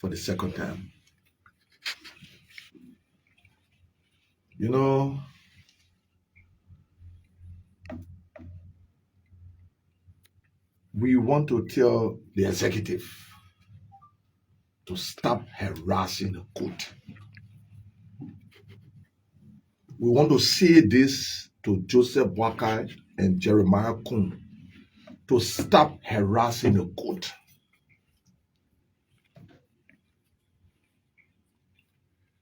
for the second time. You know, we want to tell the executive to stop harassing the court. We want to say this to Joseph Boakai and Jeremiah Kun to stop harassing the court.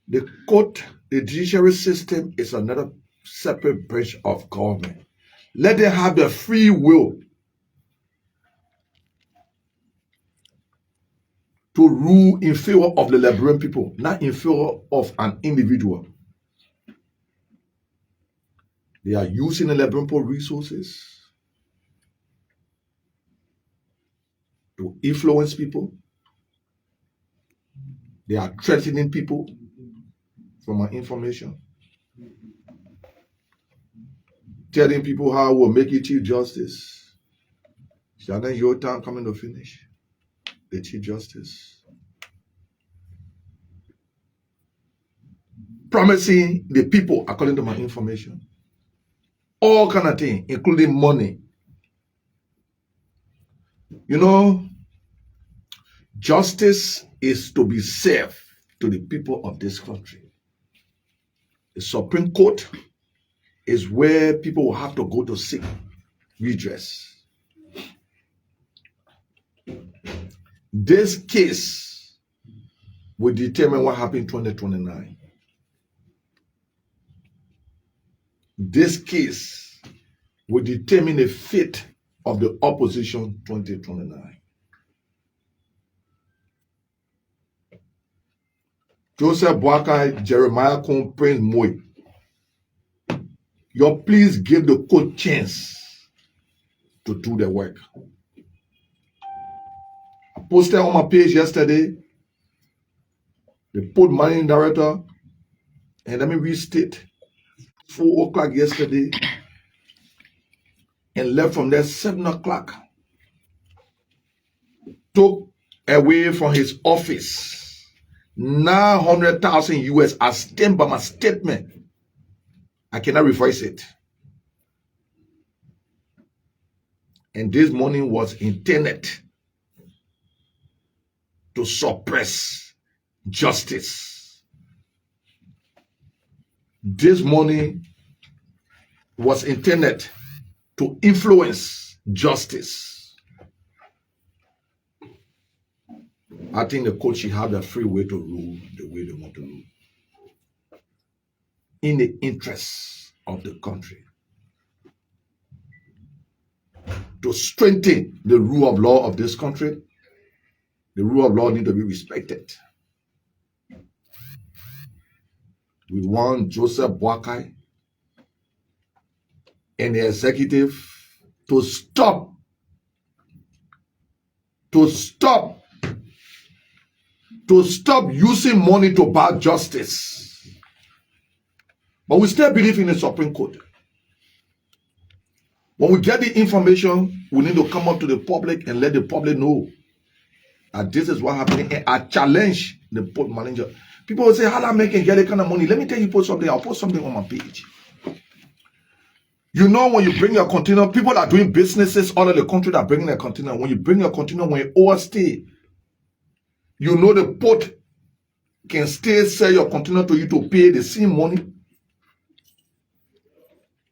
The court, the judiciary system is another separate branch of government. Let them have the free will to rule in favor of the Liberian people, not in favor of an individual. They are using the Liberian people resources to influence people. They are threatening people for my information, telling people how we'll make you Chief Justice. So then your time coming to finish. The Chief Justice. Promising the people, according to my information, all kind of things, including money. You know, justice is to be served to the people of this country. The Supreme Court is where people will have to go to seek redress. This case will determine what happened in 2029. This case will determine the fate of the opposition 2029. Joseph Boakai, Jeremiah Kun, Prince Moy, you please give the court chance to do the work. I posted on my page yesterday, the port managing director, and let me restate, 4 o'clock yesterday, and left from there 7 o'clock. Took away from his office 900,000 US as stamped by my statement. I cannot revise it. And this money was intended to suppress justice. This money was intended to influence justice. I think the court should have the free way to rule the way they want to rule, in the interests of the country, to strengthen the rule of law of this country. The rule of law needs to be respected. We want Joseph Boakai and the executive to stop using money to buy justice. But we still believe in the Supreme Court. When we get the information, we need to come up to the public and let the public know that this is what happened. And I challenge the port manager. People will say, how am I making get that kind of money? Let me tell you, post something. I'll post something on my page. You know, when you bring your container, people are doing businesses all over the country that are bringing their container. When you bring your container, when you overstay, you know the port can still sell your container to you to pay the same money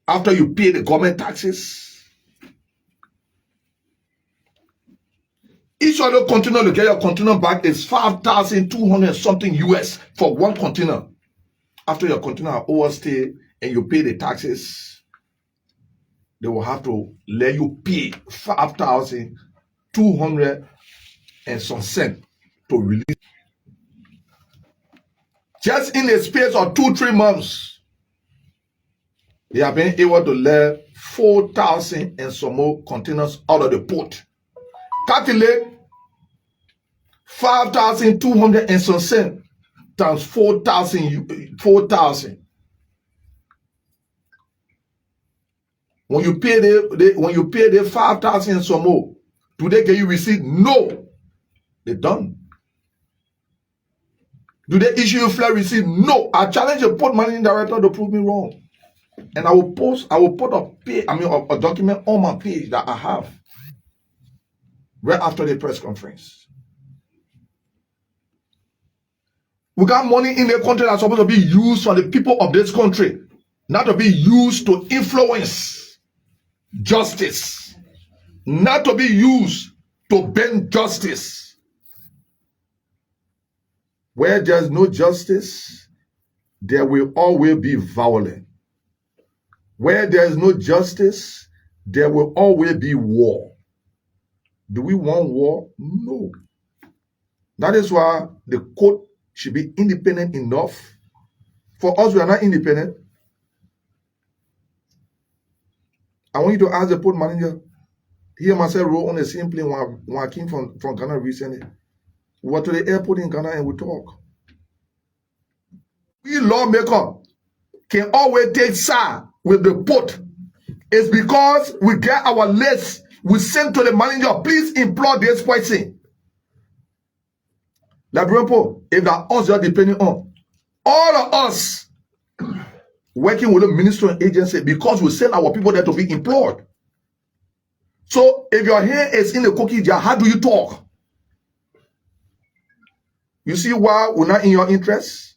after you pay the government taxes. Each other container to get your container back is 5,200 something US for one container. After your container overstay and you pay the taxes, they will have to let you pay 5,200 and some cent to release. Just in the space of 2-3 months, they have been able to let 4,000 and some more containers out of the port. Calculate 5,200 and some cent times 4,000. When you pay the 5,000 and some more, do they get you receipt? No, they're done. Do they issue you flat receipt? No. I challenge the port managing director to prove me wrong. And I will put a document on my page that I have right after the press conference. We got money in the country that's supposed to be used for the people of this country, not to be used to influence justice, not to be used to bend justice. Where there's no justice, there will always be violence. Where there is no justice, there will always be war. Do we want war? No. That is why the court should be independent enough. For us, we are not independent. I want you to ask the port manager. He myself rode on the same plane when I came from Ghana recently. We were to the airport in Ghana and we talk. We lawmakers can always take side with the port. It's because we get our list. We send to the manager, please employ this person. Liberian Pope, if that us are depending on all of us working with the ministry and agency because we send our people there to be employed. So if your hand is in the cookie jar, how do you talk? You see why we're not in your interest?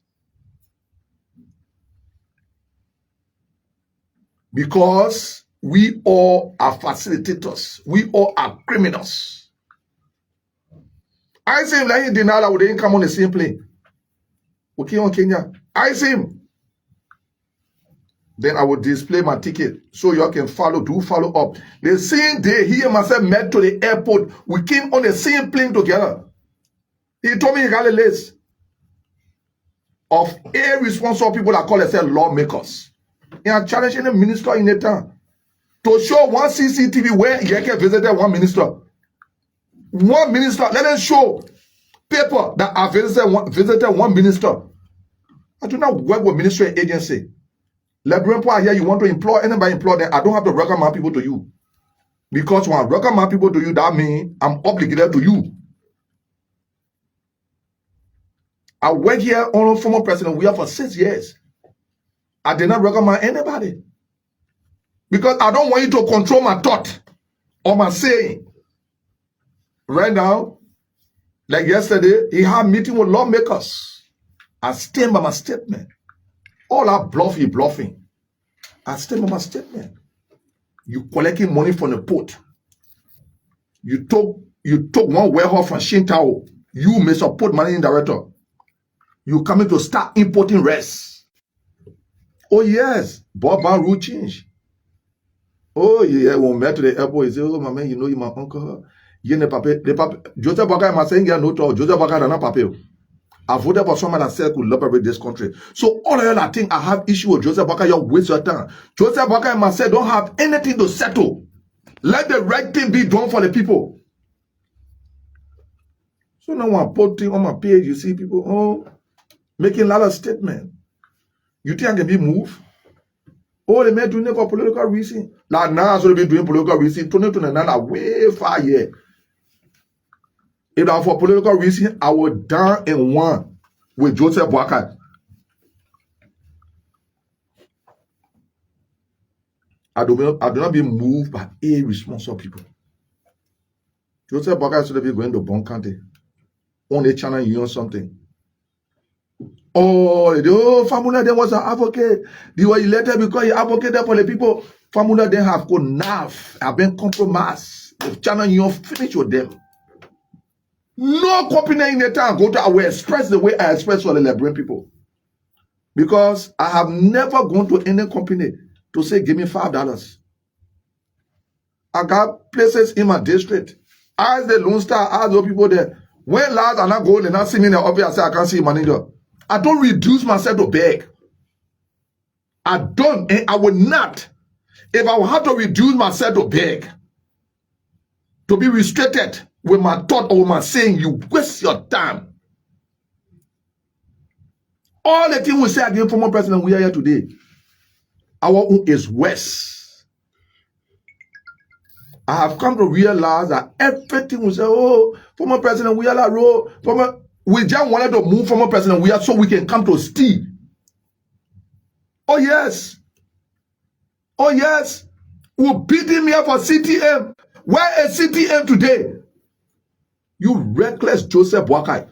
Because we all are facilitators. We all are criminals. I say him like he denied that we didn't come on the same plane. We came on Kenya. I say him. Then I will display my ticket so y'all can follow up. The same day he and myself met to the airport, we came on the same plane together. He told me he got a list of irresponsible people that call themselves lawmakers. He are challenging the minister in the town to show one CCTV where Yekeh visited one minister. One minister, let them show paper that I visited one minister. I do not work with ministry agency. Liberian people here, you want to employ anybody, employ them. I don't have to recommend people to you. Because when I recommend people to you, that means I'm obligated to you. I work here on former president. We are for 6 years. I did not recommend anybody. Because I don't want you to control my thought or my saying. Right now, like yesterday, he had a meeting with lawmakers. I stand by my statement. All that bluffing. I stand by my statement. You collecting money from the port. You took one warehouse from Shintao. You, Mr. Port Managing Director. You coming to start importing rice. Oh yes, Bob Ban rule change. Oh yeah, when we met to the airport, he said, oh my man, you know you my uncle. You ne papier. Joseph Boakai must say, no talk. Joseph Boakai does not papier. I voted for someone that said could liberate this country. So all of y'all that think I have issue with Joseph Boakai, you waste your time. Joseph Boakai must say don't have anything to settle. Let the right thing be done for the people. So now when I put thing on my page, you see people making a lot of statements. You think I can be moved? Oh, they may doing it for political reason. Like now, so they be doing political reason. 2029 are way far here. If that for political reason, I would down in one with Joseph Boakai. I do not be moved by irresponsible people. Joseph Boakai should be going to Bon County on the channel, you know something. Oh, Famula then was an advocate. They were elected because he advocated for the people. Famula then have got enough, have been compromised. The channel you finish with them. No company in the town I will express the way I express for the Liberian people. Because I have never gone to any company to say, give me $5. I got places in my district. Ask the Lone Star, ask those people there. When last I not go, they not see me in the office, I say I can't see manager. I don't reduce myself to beg. I don't, and I will not. If I will have to reduce myself to beg, to be restricted with my thought or with my saying, you waste your time. All the things we say against former president, we are here today. Our own is worse. I have come to realize that everything we say, oh, former president, we are like, former, We just wanted to move from a president. We are so we can come to steal. Oh yes. Oh yes. We'll beat him here for CTM. Where is CTM today? You reckless Joseph Boakai.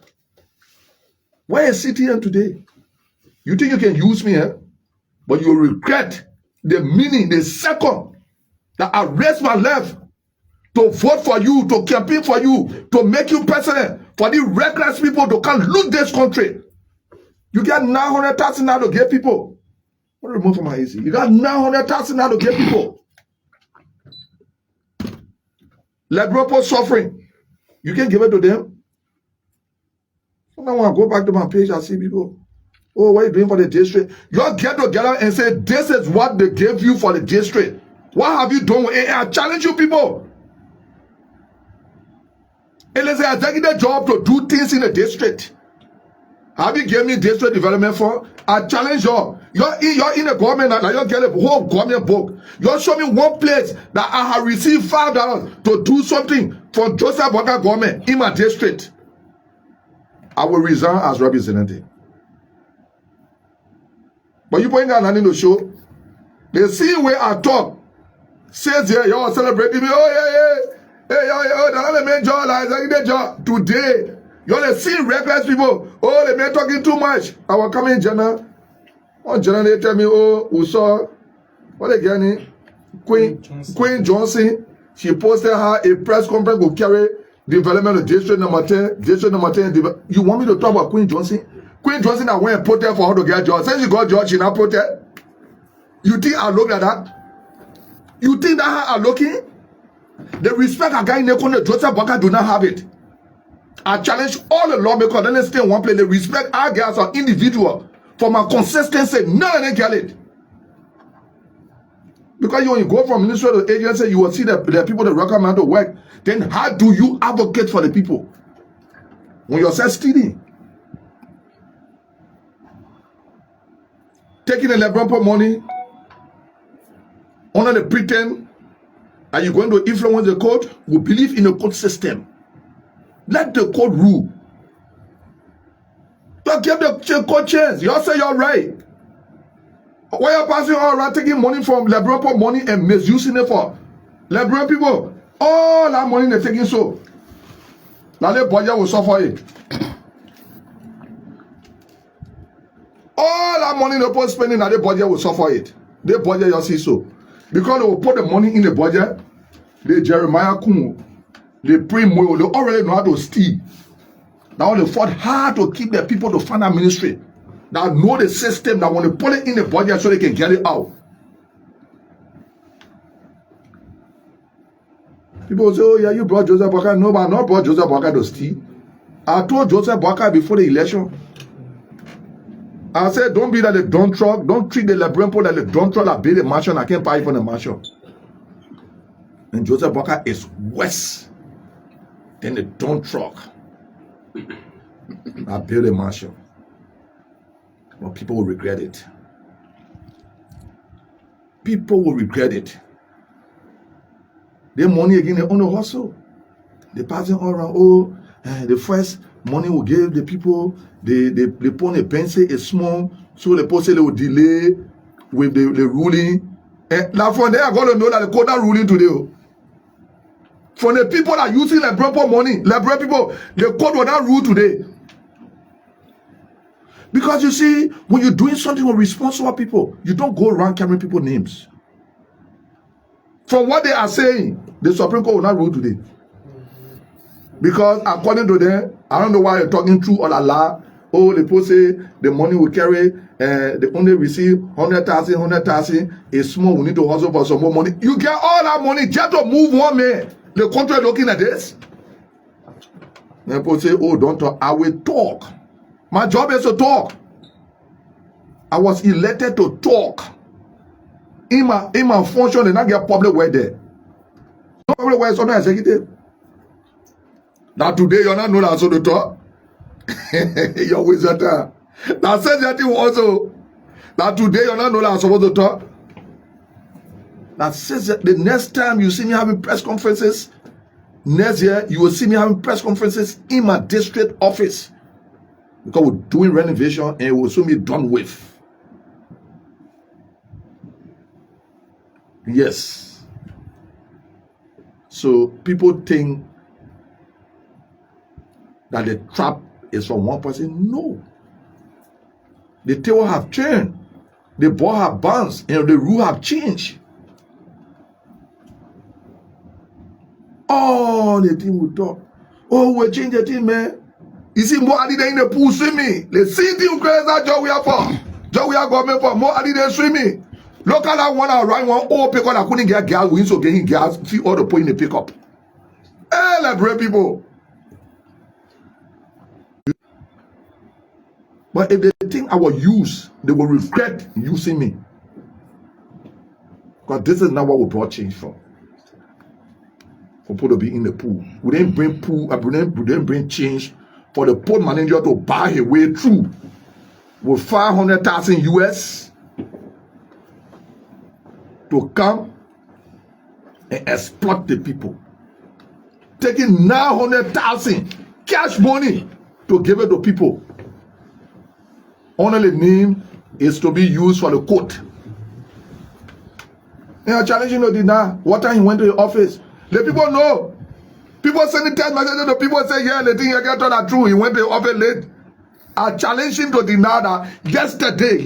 Where is CTM today? You think you can use me, eh? But you regret the meaning, the second that I raised my left to vote for you, to campaign for you, to make you president, for the reckless people to come loot this country. You get 900,000 now to give people. What remove from my AC? You got 900,000 now to give people. Liberia suffering. You can give it to them. Now when I go back to my page, I see people. Oh, what are you doing for the district? You get together and say, this is what they gave you for the district. What have you done? I challenge you people. It is an executive job to do things in the district. Have you given me district development for? I challenge you. You're in the government now. You get a whole government book. You show me one place that I have received $5 to do something for Joseph Boakai government in my district. I will resign as representative. But you point out nothing to show. They see where I talk. Says here, y'all celebrating me. Oh, yeah. Hey, yo, that's the main job. Like, job. Today, y'all see reckless people. Oh, they may talking too much. I will come in Jenna. On Jenna, they tell me, oh, we saw, what again? Queen Johnson. She posted her a press conference will carry development of district number 10. District number 10. You want me to talk about Queen Johnson? Queen Johnson that went and protest for her to get jobs. Since she got jobs, she now protest. You think I look at that? You think that how I looking? The respect a guy in Joseph Boakai do not have it. I challenge all the lawmakers. Then they stay in one place. They respect our guys as individual. For my consistency, none of them get it. Because when you go from ministry to agency, you will see the people that recommend to work. Then how do you advocate for the people? When you're self stealing. Taking the Liberia money under the pretense that you're going to influence the court. We believe in the court system. Let the court rule. Don't give the court chance. You all say you're right. Why are you passing all around taking money from Liberia money and misusing it for Liberian people? All that money they're taking so. Now the budget will suffer it. All that money they put spending, now the budget will suffer it. The budget you see so. Because they will put the money in the budget, the Jeremiah Kumu, the Primo, they already know how to steal. Now they fought hard to keep the people to fund our ministry. That know the system, that want to put it in the budget so they can get it out. People say, oh yeah, you brought Joseph Boakai. No, but I not brought Joseph Boakai to steal. I told Joseph Boakai before the election. I said, don't be that the dump truck. Don't treat the Liberian people like the dump truck that build a mansion. I can't buy from the mansion. And Joseph Boakai is worse than the dump truck that build a mansion. But people will regret it. People will regret it. Their money again, they own the hustle. They passing all around. Oh, the first money will give the people. They put a pencil, is small, so the person they will delay with the ruling. And now from there, I got to know that the court are ruling today. From the people that are using Liberia money, Liberia people, the court will not rule today. Because you see, when you're doing something with responsible people, you don't go around carrying people's names. From what they are saying, the Supreme Court will not rule today. Because according to them, I don't know why you're talking true or lie. Oh, the people say the money will carry, they only receive 100,000. It's small, we need to hustle for some more money. You get all that money just to move one man. The country looking at this. And people say, oh, don't talk. I will talk. My job is to talk. I was elected to talk. In my function, and I get public work there. No public work is not executive. Now today, you're not known as to talk. You're wasting time. Now says that you also. Now today, you're not known as supposed to talk. That says that the next time you see me having press conferences, next year, you will see me having press conferences in my district office. because we're doing renovation and it will soon be done with. Yes. So people think that the trap is from one person. No. The table have turned. The ball have bounced and the rule have changed. Oh, the thing will talk. Oh, we change the thing, man. You see, more added in the pool swimming. The city of crazy that job we are for. Job we are government for. More added in swimming. Look at that one around one old pick up. I couldn't get gas. We so getting gas. See all the point in the pickup. Hey, like brave people. But if they think I will use, they will regret using me. Because this is not what we brought change from. For people to be in the pool. We didn't bring pool, we didn't bring change for the port manager to buy his way through with 500,000 US to come and exploit the people. Taking 900,000 cash money to give it to people. Only the name is to be used for the court. They are challenging to deny what time he went to the office. The people know. People send text messages to people say, yeah, the thing you get told are true. He went to the office late. I challenge him to deny that yesterday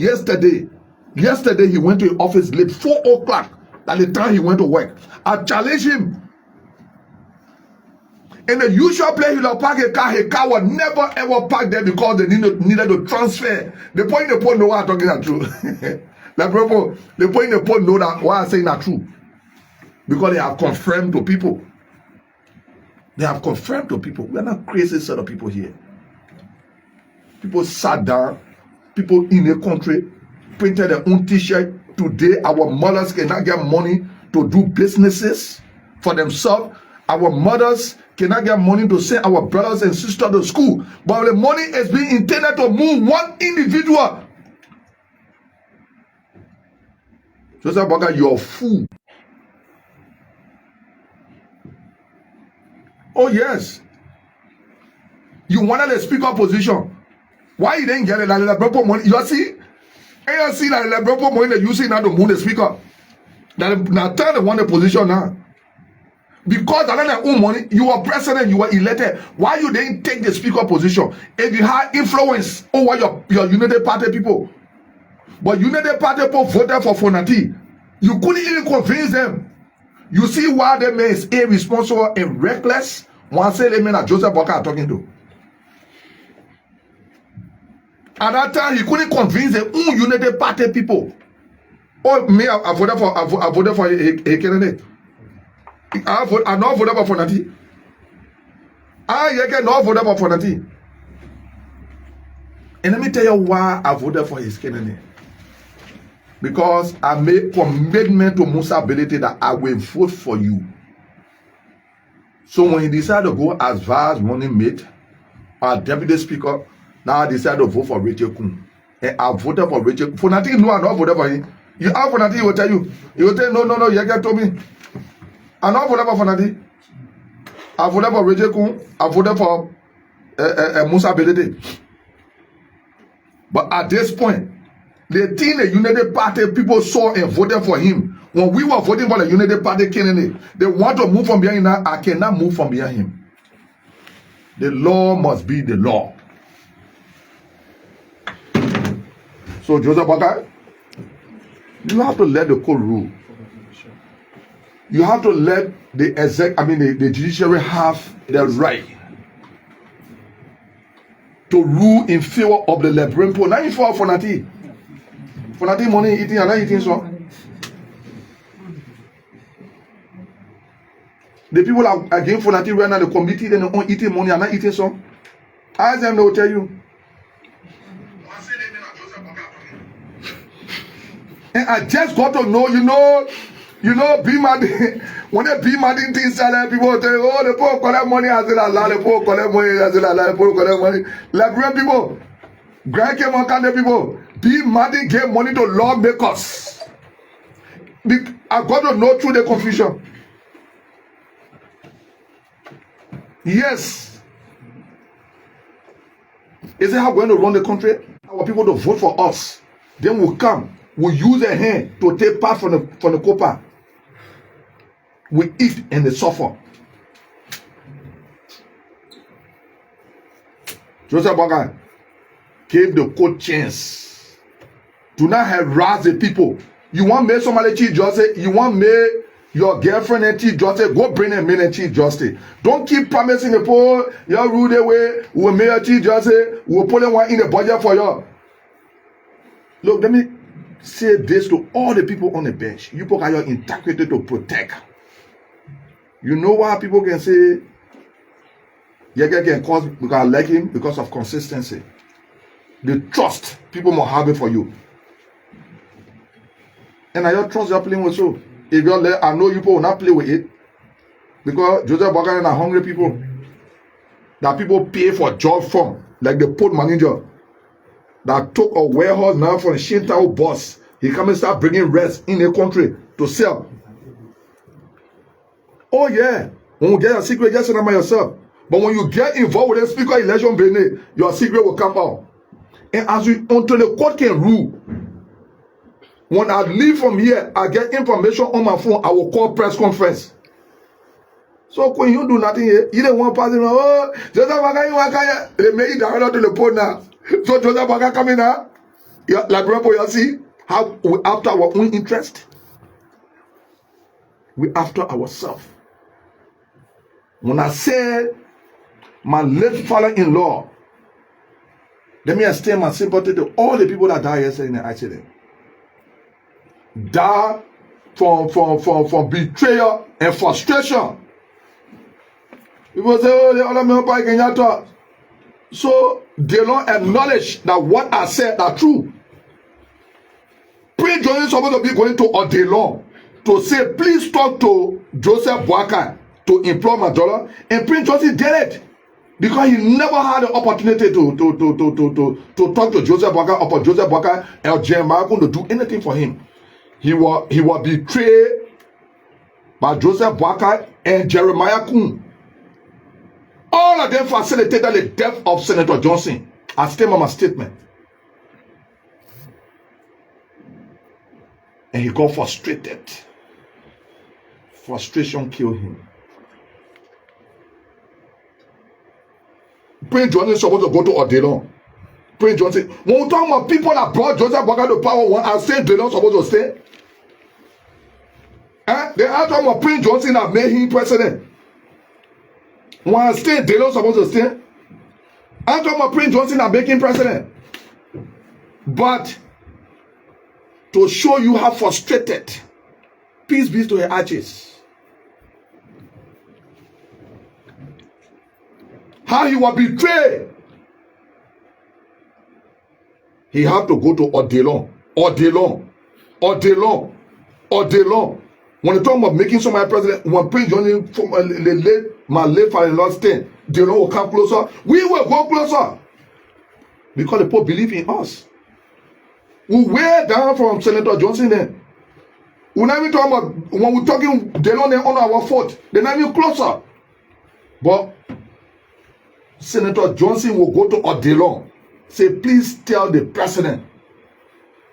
he went to the office late, 4 o'clock, at the time he went to work. I challenge him. In the usual place, he'll park a car will never ever park there because they needed to transfer. The point the point know what I'm talking are true. Like people, the point the point know that what I'm saying are true. Because they have confirmed to people. They have confirmed to people. We are not crazy set of people here. People sat down. People in the country printed their own t-shirt. Today, our mothers cannot get money to do businesses for themselves. Our mothers cannot get money to send our brothers and sisters to school. But the money is being intended to move one individual. Joseph Boga, you're a fool. Oh, yes. You wanted a speaker position. Why you didn't get it? Like the money. You see? And you see like the money that you see now to move the speaker. Now tell them want a position now. Because I don't have own money, you were president, you were elected. Why you didn't take the speaker position? If you had influence over your United Party people. But United Party people voted for Fonati. You couldn't even convince them. You see why the man is irresponsible and reckless? One say the man that Joseph Boka are talking to. At that time, he couldn't convince the own United Party people. Oh, me, I voted for a candidate. I not voted for Fonati. Yekeh not voted for Fonati. And let me tell you why I voted for his candidate. Because I made commitment to Musa ability that I will vote for you. So when he decided to go as vice running mate, our deputy speaker, now I decided to vote for Rachel Kun. And I voted for Rachel. Fonati, no, I not voted for him. You ask Fonati, he will tell you. He will tell you, no, Yekeh told me. I not voted for Fonati. I voted for Rachel Kun. I voted for Musa ability. But at this point, the thing the United Party people saw and voted for him, when we were voting for the United Party candidate, they want to move from behind him. Now I cannot move from behind him. The law must be the law. So Joseph Boka, you have to let the court rule. You have to let the judiciary have the right to rule in favor of the Liberian people, not in favor of Fonati. Fonati money eating and not eating so. The people are against Fonati right now, the committee, they don't eating money and not eating so. Ask them, they will tell you. And I just got to know, you know, be mad. When they be mad in things, people tell you, oh, the poor collect money, as well as the poor collect money, as well as the poor collect money. Liberian people, Grand came on Kande people, be mad and gave money to lawmakers. I got to know through the confusion. Yes. Is it how we're going to run the country? Our people to vote for us. Then we'll come. We'll use their hand to take part from the copper. We eat and they suffer. Joseph Boakai gave the court chance. Do not harass the people. You want me somebody chief justice? You want me your girlfriend and chief justice? Go bring a man and chief justice. Don't keep promising the poor. You're rude away. We'll make a chief justice. We'll put one in the budget for you. Look, let me say this to all the people on the bench. You people are your integrity to protect. You know why people can say Yekeh can cause because I like him because of consistency. The trust people must have it for you. And I don't trust you're playing with you. If you're there, I know you people will not play with it. Because Joseph Boakai are hungry people. That people pay for job from. Like the port manager. That took a warehouse now from the Shintao boss. He come and start bringing rest in the country to sell. Oh yeah. When you get a secret, just remember yourself. But when you get involved with the speaker election, Benin, your secret will come out. And as we until the court can rule. When I leave from here, I get information on my phone, I will call press conference. So when you do nothing here, you don't want to pass it. Oh, Joseph Boakai, they make it direct to the port now. So Joseph Boakai coming now. Like remember, you see how we after our own interest. We after ourselves. When I said my late father-in-law, let me extend my sympathy to all the people that died yesterday in the accident. Die from betrayal and frustration. People say, oh, the other men by Kenyatta. So they don't acknowledge that what I said are true. Prince Johnson is supposed to be going to Odelon to say, please talk to Joseph Boakai to employ my daughter. And Prince Johnson did it. Because he never had the opportunity to talk to Joseph Boakai or for Joseph Boakai or Jeremiah to do anything for him. He was betrayed by Joseph Boakai and Jeremiah Kun. All of them facilitated the death of Senator Johnson. I stand on my statement. And he got frustrated. Frustration killed him. Prince Johnson is supposed to go to Odelon. Prince Johnson. When we talk about people that brought Joseph Boakai to power, one I say Odelon supposed to stay. They are talking about Prince Johnson that made him president. One state, they don't supposed to stay. I'm talking about Prince Johnson that made him president. But to show you how frustrated, peace be to the arches. How he was betrayed. He had to go to Odelon. Odelon. When they talk about making somebody president, when Prince Johnson from my late father-in-law stand, they don't will come closer. We will go closer. Because the people believe in us. We way down from Senator Johnson then. We're not even talking about, when we're talking, they don't honor our foot. They're not even closer. But Senator Johnson will go to Odelon. Say, please tell the president,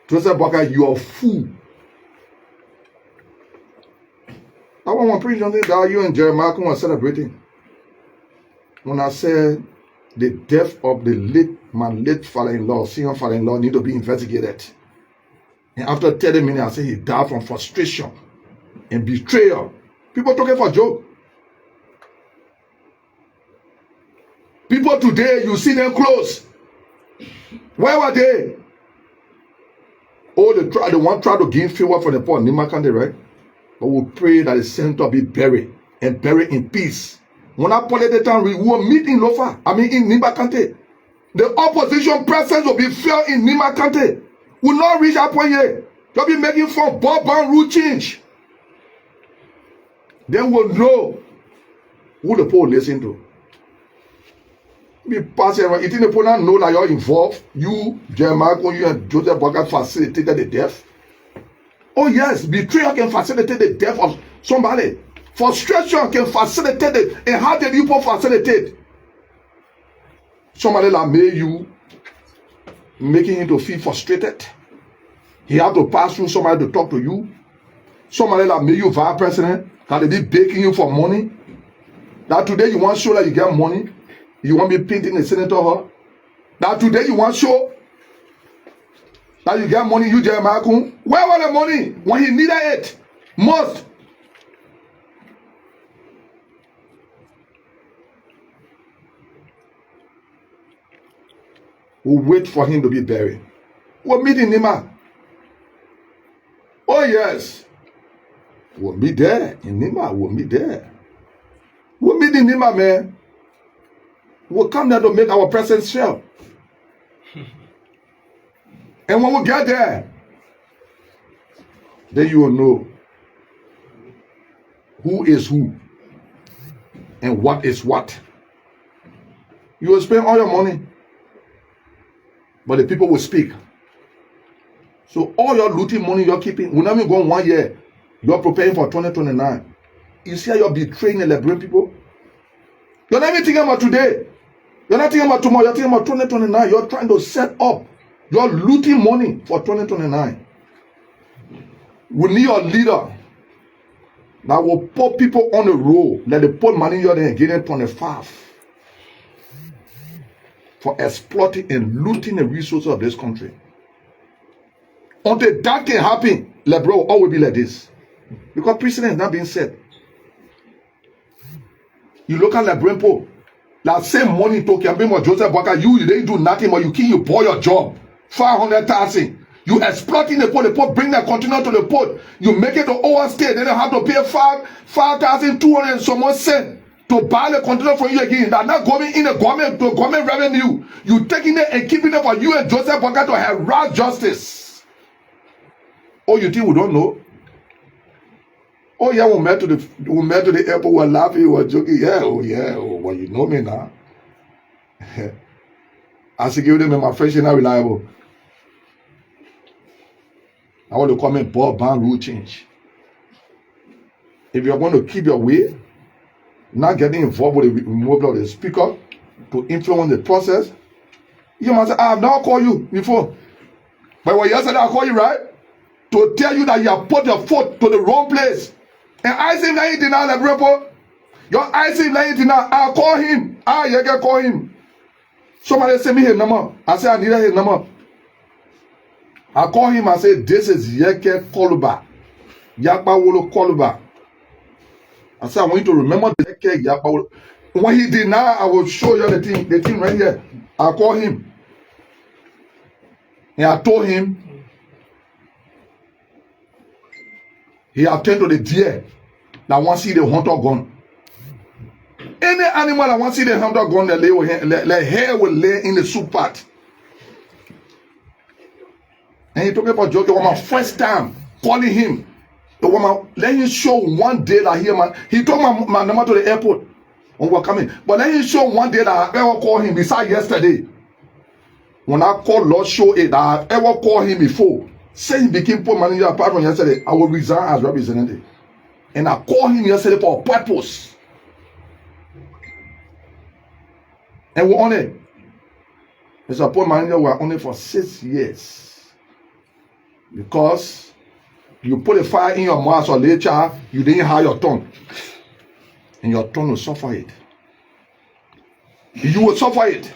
Joseph Boakai, you are a fool. I want to preach something that you and Jeremiah were celebrating. When I said the death of my late father-in-law, senior father-in-law, need to be investigated. And after 30 minutes, I said he died from frustration and betrayal. People talking for joke. People today, you see them close. Where were they? Oh, the one tried to gain favor for the poor Nima Kande, right? But we pray that the senator be buried and buried in peace. When I put it the time, we will meet in Lofa, in Nima Kante. The opposition presence will be felt in Nima Kante. Will not reach that point yet. They'll be making for Bob and rule change. Then we'll know who the poll listen to. Be passing around. You think the poll not know that you're involved? You, Jeremiah, you and Joseph Boakai facilitated the death? Oh yes, betrayal can facilitate the death of somebody. Frustration can facilitate it. And how did you facilitate? Somebody that made you, making you to feel frustrated. He have to pass through somebody to talk to you. Somebody that made you vice president, that they be begging you for money. That today you want to show that you get money. You want to be painting a senator her. That today you want to show that you get money, you Jeremiah Kun. Where was the money when he needed it most? We'll wait for him to be buried. We'll meet in Nima. Oh yes. We'll meet there in Nima. We'll meet there. We'll meet in Nima, man. We'll come there to make our presence felt. And when we get there, then you will know who is who and what is what. You will spend all your money, but the people will speak. So all your looting money you're keeping, will not even go 1 year. You're preparing for 2029. You see how you're betraying the Liberian people? You're not even thinking about today. You're not thinking about tomorrow. You're thinking about 2029. You're trying to set up. You're looting money for 2029. We need a leader that will put people on the road. Let the put money you're there getting 25 for exploiting and looting the resources of this country. Until that can happen, Liberia will always be like this. Because precedent is not being set. You look at Liberian people, that same money to Kiambimo Joseph Boakai, you didn't do nothing, but you kill, you bought your job. 500,000. You exploiting the port bring the container to the port. You make it to overstay, then you have to pay 5,200 and some more cents to buy the container for you again. That's not going in the government revenue. You taking it and keeping it for you and Joseph Boakai to harass justice. Oh, you think we don't know? Oh yeah, we met to the airport, we were laughing, we were joking. Well, you know me now. I said, give them my friendship not reliable. I want to come in broadband rule change. If you're going to keep your way, not getting involved with the removal of the speaker to influence the process, you must say, I have not called you before. But when yesterday I called you, right? To tell you that you have put your foot to the wrong place. And I say, I did not have report. Your I say, I did not. I'll call him. Yekeh call him. Somebody send me his number. I say, I need his number. I call him. I say, this is Yekeh Kolubah. Yekeh Kolubah. I say, I want you to remember the Yekeh. When he did not, I will show you the thing right here. I call him. And I told him, he attend to the deer that want to see the hunter gun. Any animal that want to see the hunter gun, the hair will lay in the soup pot. And he told me about George. It was my first time calling him. Let him show one day that he took my number to the airport when we were coming. But let him show one day that I ever called him besides yesterday. When I called Lord Show it, that I ever called him before. Say he became poor manager apart from yesterday, I will resign as representative. And I called him yesterday for a purpose. And we're on it. As a poor manager, we're on it for 6 years. Because you put a fire in your mouth or later, you didn't have your tongue. And your tongue will suffer it. You will suffer it.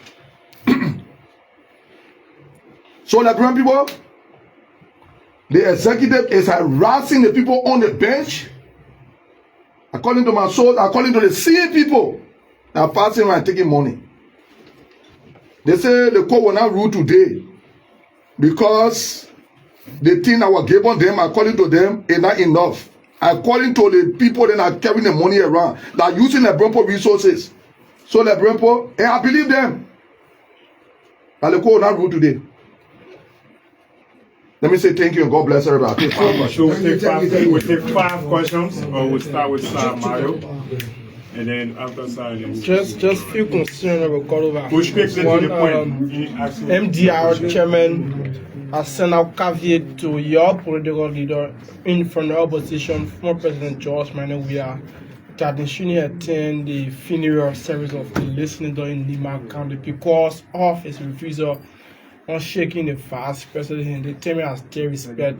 So, Liberian people, the executive is harassing the people on the bench. According to my source, according to the same people that are passing and taking money. They say the court will not rule today because the thing that was given them, according to them, is not enough. According to the people that are carrying the money around, that are using the Brempo resources. So the Brempo, and I believe them, that the court will not rule today. Let me say thank you and God bless everybody. So we'll take 5 questions, or we'll start with Mario, and then after that, just few concerns about Kolubah. Push quickly to the point. MDR chairman has sent out caveat to your political leader in front of opposition, former President George Mane. We are traditionally attend the funeral service of the late senator in Lima County because of his refusal on shaking the vice president. They tell me as their respect that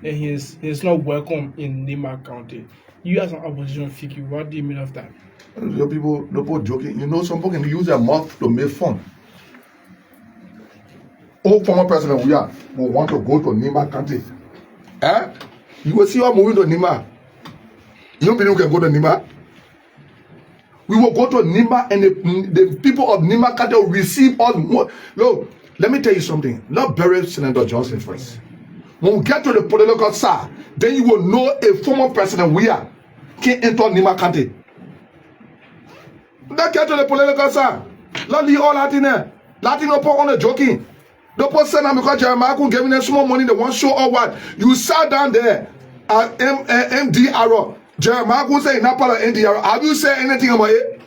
he's not welcome in Lima County. You as an opposition figure, what do you mean of that? The people joking. You know, some people can use their mouth to make fun. All former president we are will want to go to Nima County. You will see us moving to Nima. You don't believe we can go to Nima? We will go to Nima and the people of Nima County will receive us more. Look, let me tell you something. Not bury Senator Johnson first. When we get to the political side, then you will know a former president we are can enter Nima County. Don't get to the political side. Not leave all Latin there. Latin no put on the joking. Don't put send them because Jeremiah could give them small money, they want show or what. You sat down there at MDR. Jeremiah could say not part of MDR. Have you said anything about it?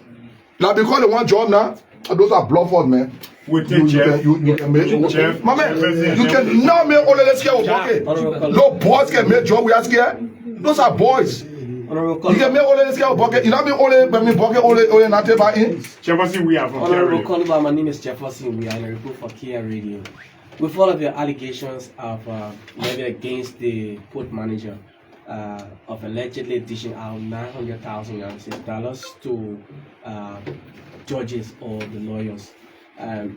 Like because they want job now. Those are bluffers, man. We take Jeff. You can make Jeff. My man, you can now make all of this here. No boys can make job. We are scared. Those are boys. You can make all of this here. You know me only bucket only not about in. Jefferson, we are from Honorable Kolubah, my name is Jefferson. We are in a report for Kia Radio. With all of your allegations of maybe against the port manager of allegedly dishing out $900,000 to judges or the lawyers,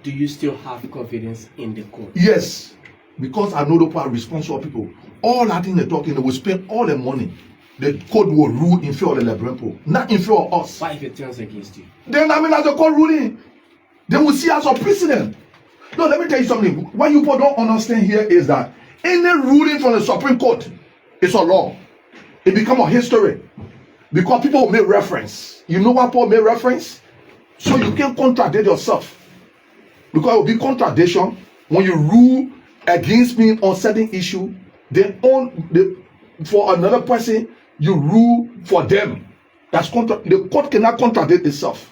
do you still have confidence in the court? Yes, because I know the people are responsible people. All that thing they're talking, they will spend all the money. The court will rule in favor of the Liberian people, not in favor of us. What if it turns against you? Then I mean, as the court ruling, they will see us as precedent. No, let me tell you something. What you people don't understand here is that any ruling from the Supreme Court is a law. It becomes a history because people will make reference. You know why people make reference? So you can contradict yourself. Because it will be contradiction when you rule against me on certain issue. Then for another person, you rule for them. The court cannot contradict itself.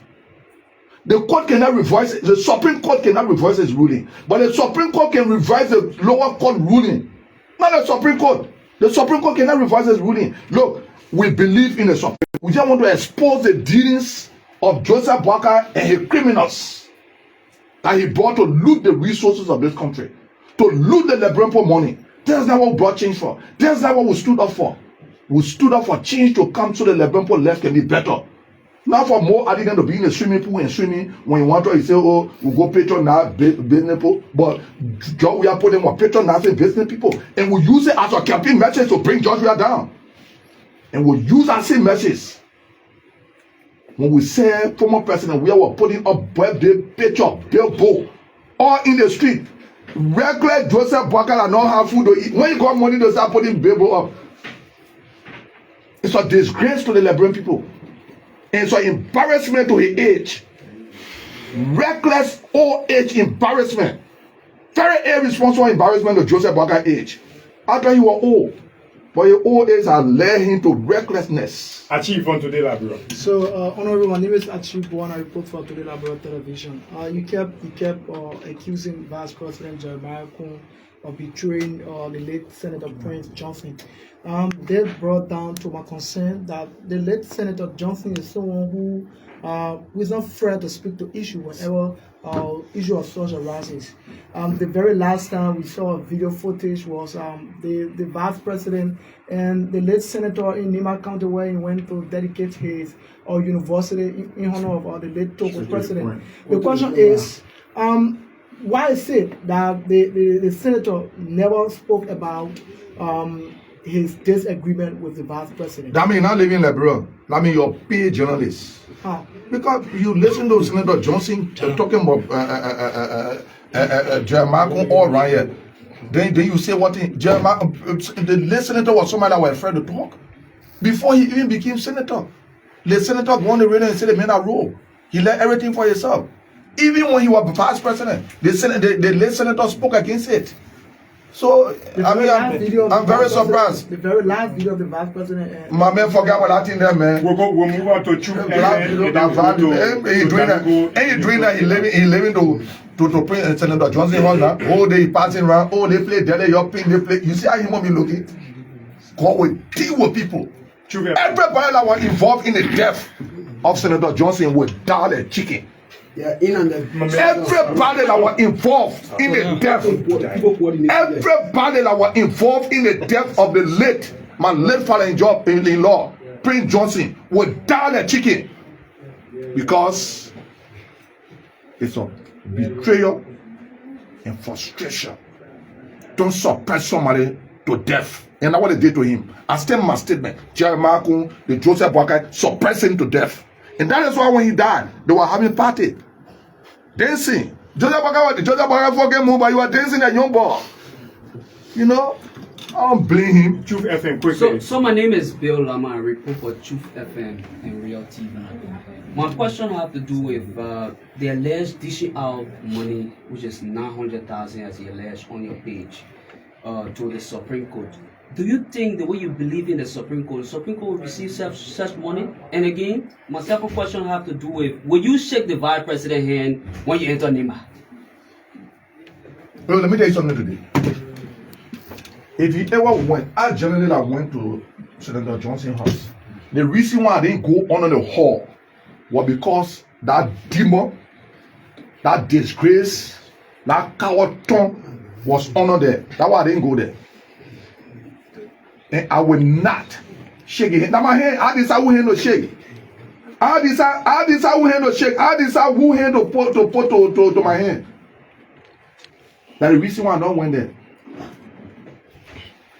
The court cannot revise it. The Supreme Court cannot revise its ruling. But the Supreme Court can revise the lower court ruling. Not the Supreme Court. The Supreme Court cannot revise its ruling. Look, we believe in the Supreme Court. We just want to expose the dealings of Joseph Boakai and his criminals that he brought to loot the resources of this country, to loot the Liberian money. That's not what we brought change for. That's not what we stood up for. We stood up for change to come so the Liberian left can be better. Not for more adding them to be in the swimming pool and swimming. When you want to, you say, oh, we go patronize business people. But we are putting more patronizing business people. And we use it as a campaign message to bring Georgia down. And we use that same message when we say former president, we are putting up birthday picture, billboard, all in the street. Regular Joseph Boakai not have food to eat. When you got money, they start putting billboard up. It's a disgrace to the Liberian people. And it's an embarrassment to his age. Reckless old age embarrassment. Very irresponsible embarrassment to Joseph Boakai age. After he was old. But your old age has led him to recklessness. Achieve on Today Labrador. So, Honorable, my name is Achieve One. I report for Today Labrador Television. You kept accusing Vice President Jeremiah Kun of betraying the late Senator Prince Johnson. That brought down to my concern that the late Senator Johnson is someone who is not afraid to speak to issue whenever issue of such arises. The very last time we saw a video footage was the Vice President and the late Senator in Nima County, where he went to dedicate his university in honor of the late Togo President. The question is, why is it that the Senator never spoke about his disagreement with the Vice President? That means not living in Liberia. That means you're paid journalist. How? Because you listen to Senator Johnson talking about Jeremiah all right here. Then you say what Jeremiah, the late senator was somebody that was afraid to talk before he even became senator. The senator won the radio and said the man a rule. He left everything for himself. Even when he was vice president, the late senator spoke against it. So I mean, I'm very surprised. The very last video of the Vice President. My man forgot what I think there, man. We'll move on to True. He doing that. He living to Prince Senator Johnson run now. Oh, they passing around. Oh, they play there. They play. You see how he want me looking? God will deal with people. Everybody that was involved in the death of Senator Johnson would die a chicken. Yeah, in and the Everybody that was involved in the death, everybody that was involved in the death of the my late father-in-law, Prince Johnson, would die a chicken because it's a betrayal and frustration. Don't suppress somebody to death. And that's what they did to him. I stand my statement. Jeremiah Kun, the Joseph Boakai, suppressed him to death. And that is why when he died, they were having party. Dancing. Joseph Boakai forget move, but you are dancing a young boy. You know? I don't blame him. Truth FM, quickly. So my name is Bill Lama. I report for Truth FM and Real TV. My question have to do with the alleged dishing out money, which is 900,000 as you alleged on your page, to the Supreme Court. Do you think the way you believe in the Supreme Court will receive such money? And again, my second question have to do with, will you shake the Vice President's hand when you enter Nima? Well, let me tell you something today. If you ever went, I generally went to Senator Johnson's house. The reason why I didn't go under the hall was because that demon, that disgrace, that coward tongue was under there. That's why I didn't go there. And I will not shake it. Now my hand, I decide who hand to shake. I decide who hand to shake. I decide who hand to put to my hand. That's the reason why I don't went there.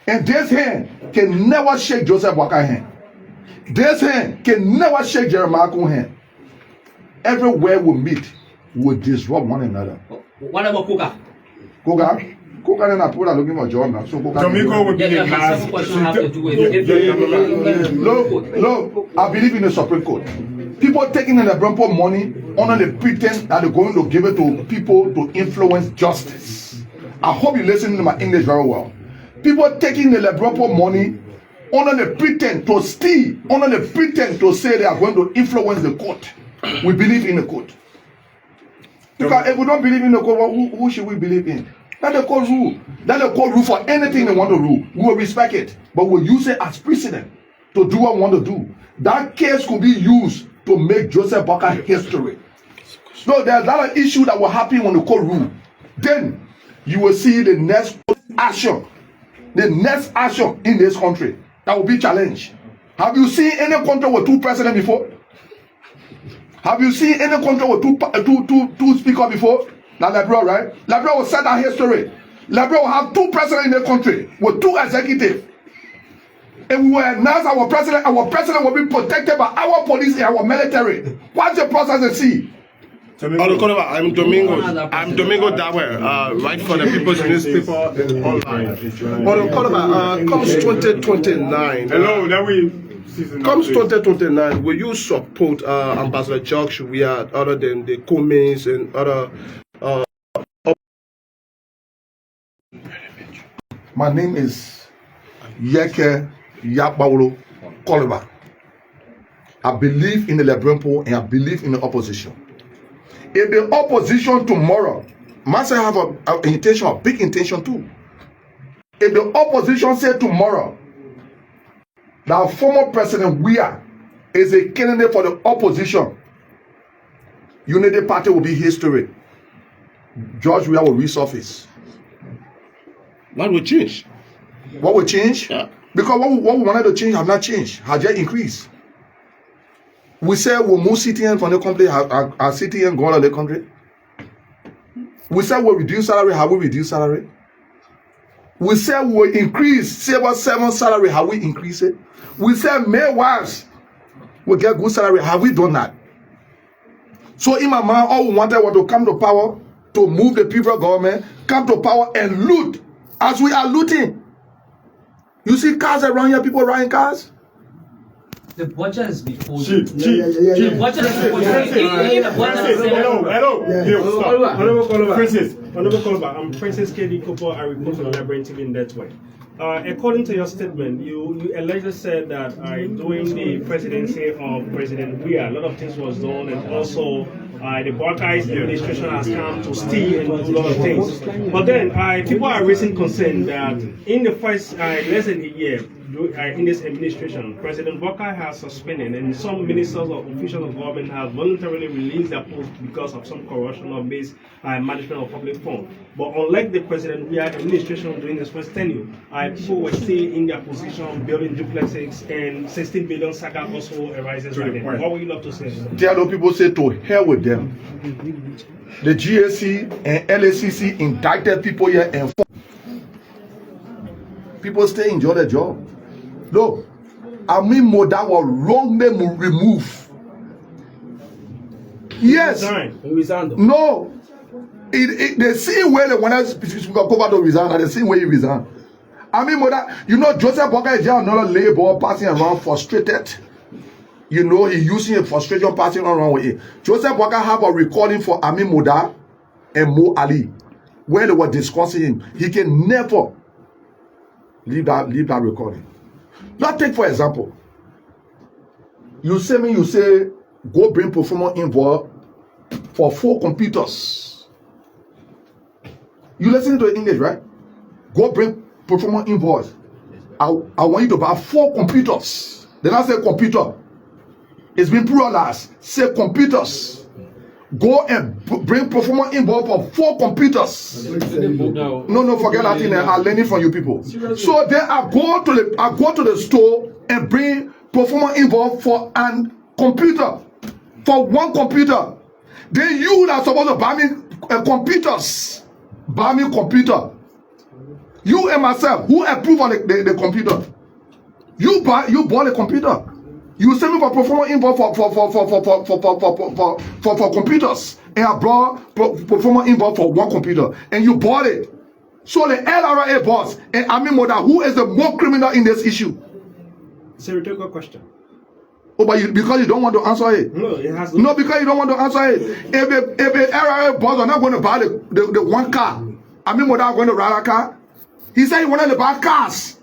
And this hand can never shake Joseph Boakai hand. This hand can never shake Jeremiah Kun hand. Everywhere we meet, we disrupt one another. What about Kuka? Kuka and Apura are looking for John now. So Kuka. Domingo would be the last. Look, I believe in the Supreme Court. People taking in the Brompo money under the pretense that they're going to give it to people to influence justice. I hope you listen to my English very well. People taking the Lebropo money under the pretense to steal, under the pretense to say they are going to influence the court. We believe in the court. Because if we don't believe in the court, who should we believe in? Let the court rule. Let the court rule for anything they want to rule. We will respect it. But we'll use it as precedent to do what we want to do. That case could be used to make Joseph Boakai history. So there's a lot of issues that will happen when the court rule. Then you will see the next action. The next action in this country that will be challenged. Have you seen any country with two presidents before? Have you seen any country with two speakers before? Like Liberia, right? Liberia will set that history. Liberia will have two presidents in the country with two executives. And we will announce our president will be protected by our police and our military. What's the process to see? I'm Domingo Dawer, write for the People's Newspaper online. Kolubah, comes 2029. Hello, that we. Comes 2029, will you support Ambassador George Weah other than the Cummins and other? My name is Yekeh Kolubah. I believe in the Lebronpo and I believe in the opposition. If the opposition tomorrow must have a intention, a big intention too. If the opposition say tomorrow that former President Weah is a candidate for the opposition, Unity Party will be history. George Weah will resurface. What will change? What will change? Yeah. Because what we wanted to change have not changed, has just increased. We say we'll move CTN from the country, our CTN gone out of the country. We say we'll reduce salary, have we reduced salary? We say we'll increase civil servant salary, have we increased it? We say male wives will get good salary, have we done that? So in my mind, all we wanted was to come to power, to move the people government, come to power and loot, as we are looting. You see cars around here, people riding cars? The budget is before you. Chief. The budget is before you. Hello. Honorable Kolubah, I'm Princess KD Kopo. I report on Liberia TV in that way. According to your statement, you allegedly said that during the presidency of President Weah, a lot of things was done, and also the Boakai's administration has come to steal and do a lot of things. But then people are raising concern that in the first less than a year, in this administration, President Walker has suspended, and some ministers or officials of government have voluntarily released their posts because of some corruption or mismanagement of public funds. But unlike the president, we are administration during this first tenure, people were still in their position, building duplexes, and 16 billion saga also arises right now. What would you love to say? Tell those people say to hell with them. The GAC and LACC indicted people here and people stay enjoy their job. Look, Moda was wrongly removed. Yes. He resigned. No. The same way that when I speak over to resign, the same way he resigned. Moda, you know, Joseph Walker is just another labor passing around frustrated. You know, he using a frustration passing around with it. Joseph Walker have a recording for Moda and Mo Ali where they were discussing him. He can never leave that recording. Now take for example, you say go bring performer involved for 4 computers. You listen to English, right? Go bring performer invoice. I want you to buy 4 computers. Then I say computer. It's been pluralized. Say computers. Go and bring performer involved for 4 computers. No, forget that thing. I'm learning from you people. So then I go to the store and bring performer involved for a computer, for 1 computer. Then you that are supposed to buy me computers, buy me computer. You and myself, who approve on the computer? You bought the computer. You send me for performer involved for computers, and I brought performer involved for 1 computer, and you bought it. So the LRA boss and Moda, who is the more criminal in this issue? It's a rhetorical question. Oh, but because you don't want to answer it. No, it has no, because you don't want to answer it. If the LRA boss are not going to buy the 1 car, Moda are going to ride a car. He said he wanted to buy cars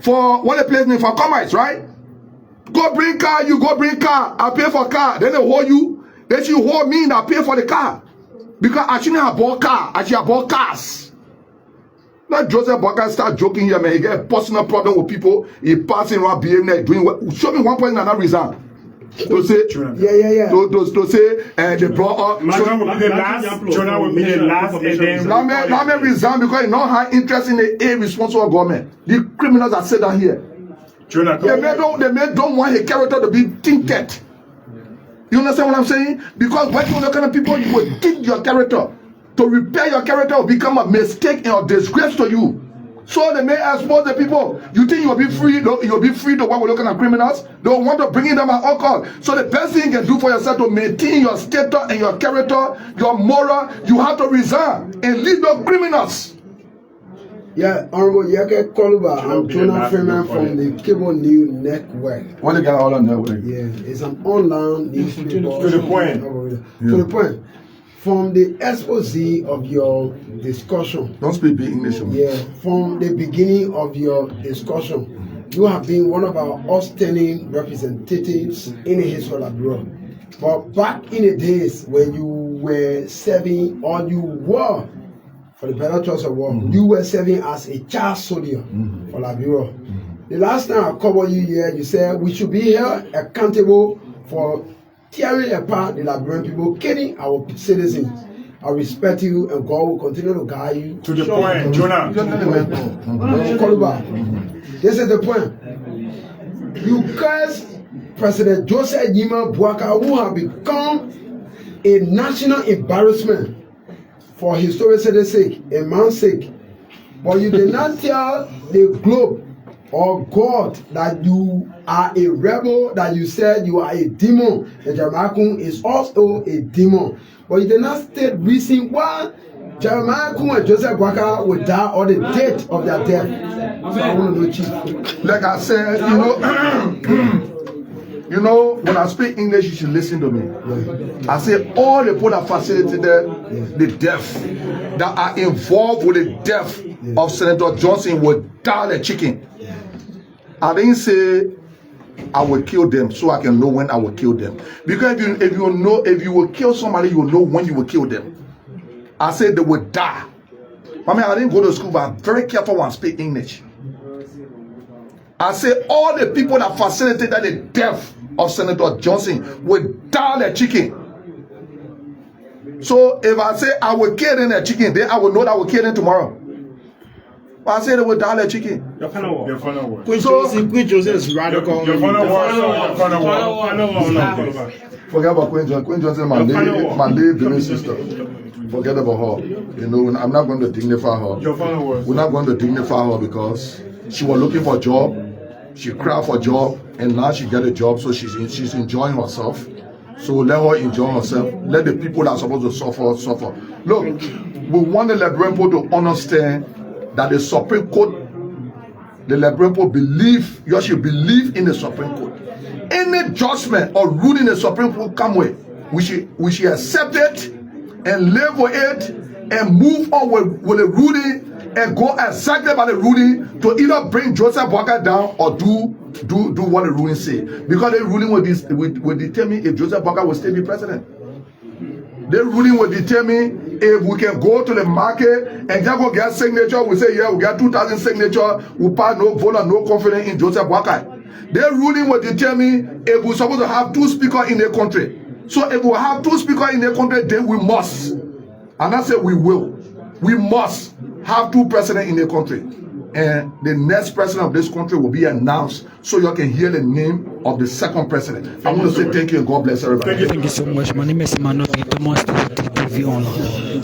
for what the place name for commerce, right? Go bring car, you go bring car. I pay for car. Then they hold you. Then you hold me and I pay for the car. Because I shouldn't have bought car. I should have bought cars. Now Joseph Walker start joking here, man. He get a personal problem with people. He passing around behaving, doing what? Show me one person that not resign. To say, yeah. To say, they brought up. Jonah will be the last, and then. Let me resign because he not have interest in the irresponsible government. The criminals that sit down here. Jonah, they don't want a character to be tinted. You understand what I'm saying? Because when you're the kind of people, you will tint your character. To repair your character will become a mistake and a disgrace to you. So they may expose the people. You think you'll be free? You'll be free to what we're looking at criminals? They don't want to bring in them at all costs. So the best thing you can do for yourself to maintain your status and your character, your moral, you have to resign and leave the criminals. Yeah, Honorable Yekeh Kolubah, I'm Jonah Freeman from the Cable News Network. What they got all on that way? Yeah, it's an online newspaper. To the point. To the point. From the expose of your discussion. Don't speak big English. Yeah, from the beginning of your discussion, you have been one of our outstanding representatives in the history of Liberia. But back in the days when you were serving, or you were, for the better choice of word, you were serving as a child soldier for Liberia. The last time I covered you here, you said we should be held accountable for tearing apart the Liberian people, killing our citizens. I respect you, and God will continue to guide you. To the point, Jonah. Kolubah, this is the point. You cursed President Joseph Yima Bouaka, who have become a national embarrassment for historicity sake, a man's sake. But you did not tell the globe or God that you are a rebel, that you said you are a demon. And Jeremiah Kun is also a demon. But you did not state reason why Jeremiah Kun and Joseph Bouaka would die or the date of their death. So I want to know, Chief. Like I said, you know, when I speak English, you should listen to me. I say all the people that facilitated the death, that are involved with the death of Senator Johnson will die like chicken. I didn't say I will kill them so I can know when I will kill them. Because if you will kill somebody, you will know when you will kill them. I said they will die. I mean, I didn't go to school, but I'm very careful when I speak English. I say all the people that facilitated the death of Senator Johnson will die like chicken. So if I say I will kill them like chicken, then I will know that I will kill them tomorrow. But I say they will die like chicken. Your final word. Queen Johnson is radical. Your final word. Forget about Queen Johnson. Queen Johnson, my late baby sister. Forget about her. You know, I'm not going to dignify her. Your final word. We're not going to dignify her because she was looking for a job. She cried for a job, and now she got a job, so she's enjoying herself. So let her enjoy herself. Let the people that are supposed to suffer. Look, we want the Liberian people to understand that the Supreme Court, the Liberian people believe, you should believe in the Supreme Court. Any judgment or ruling the Supreme Court come with, we should accept it and live with it and move on with the ruling and go exactly by the ruling to either bring Joseph Walker down or do what the ruling say. Because the ruling will determine if Joseph Walker will still be president. The ruling will determine if we can go to the market and just go get signature. We say, yeah, we got 2,000 signature. We pass no vote and no confidence in Joseph Walker. The ruling will determine if we're supposed to have 2 speakers in the country. So if we have 2 speakers in the country, then we must. And I say we will. We must have 2 presidents in the country. And the next president of this country will be announced so you can hear the name of the second president. I want to say thank you and God bless everybody. Thank you so much. My name is Emmanuel. Thomas TV Online.